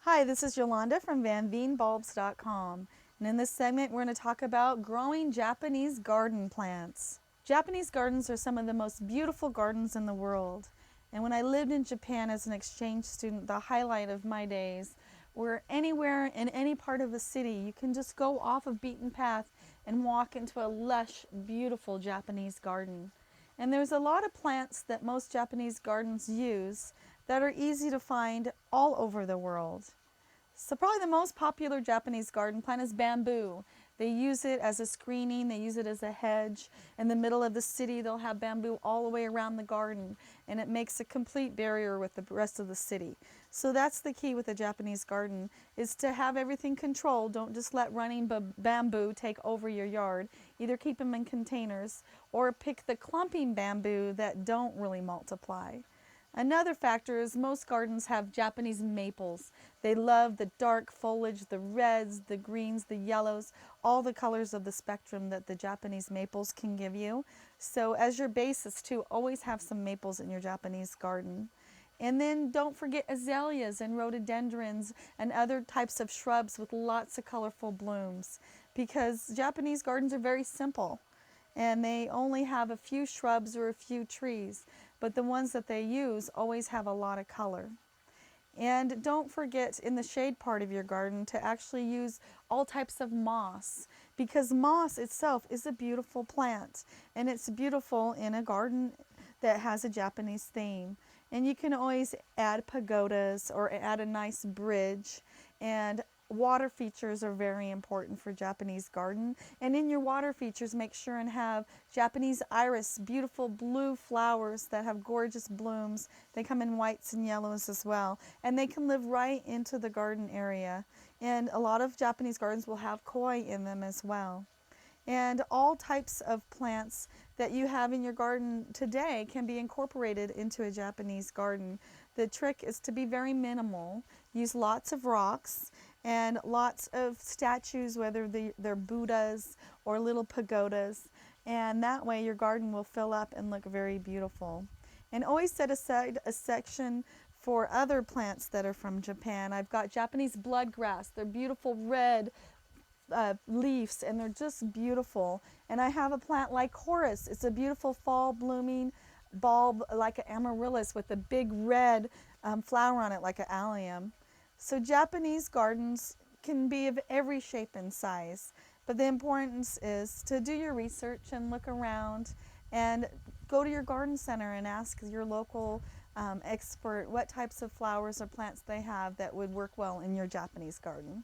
Hi, this is Yolanda from VanveenBulbs.com, and in this segment we're going to talk about growing Japanese garden plants. Japanese gardens are some of the most beautiful gardens in the world, and when I lived in Japan as an exchange student, the highlight of my days were anywhere in any part of the city. You can just go off of beaten path and walk into a lush, beautiful Japanese garden. And there's a lot of plants that most Japanese gardens use that are easy to find all over the world. So probably the most popular Japanese garden plant is bamboo. They use it as a screening, they use it as a hedge. In the middle of the city, they'll have bamboo all the way around the garden, and it makes a complete barrier with the rest of the city. So that's the key with a Japanese garden, is to have everything controlled. Don't just let running bamboo take over your yard. Either keep them in containers or pick the clumping bamboo that don't really multiply. Another factor is most gardens have Japanese maples. They love the dark foliage, the reds, the greens, the yellows, all the colors of the spectrum that the Japanese maples can give you. So as your basis too, always have some maples in your Japanese garden. And then don't forget azaleas and rhododendrons and other types of shrubs with lots of colorful blooms, because Japanese gardens are very simple and they only have a few shrubs or a few trees, but the ones that they use always have a lot of color. And don't forget in the shade part of your garden to actually use all types of moss, because moss itself is a beautiful plant and it's beautiful in a garden that has a Japanese theme. And you can always add pagodas or add a nice bridge, and water features are very important for Japanese garden. And in your water features, make sure and have Japanese iris, beautiful blue flowers that have gorgeous blooms. They come in whites and yellows as well, and they can live right into the garden area. And a lot of Japanese gardens will have koi in them as well. And all types of plants that you have in your garden today can be incorporated into a Japanese garden. The trick is to be very minimal. Use lots of rocks and lots of statues, whether they're Buddhas or little pagodas, and that way your garden will fill up and look very beautiful. And always set aside a section for other plants that are from Japan. I've got Japanese bloodgrass. They're beautiful red leaves, and they're just beautiful. And I have a plant like Horus. It's a beautiful fall blooming bulb like an amaryllis with a big red flower on it like an allium. So Japanese gardens can be of every shape and size, but the importance is to do your research and look around and go to your garden center and ask your local expert what types of flowers or plants they have that would work well in your Japanese garden.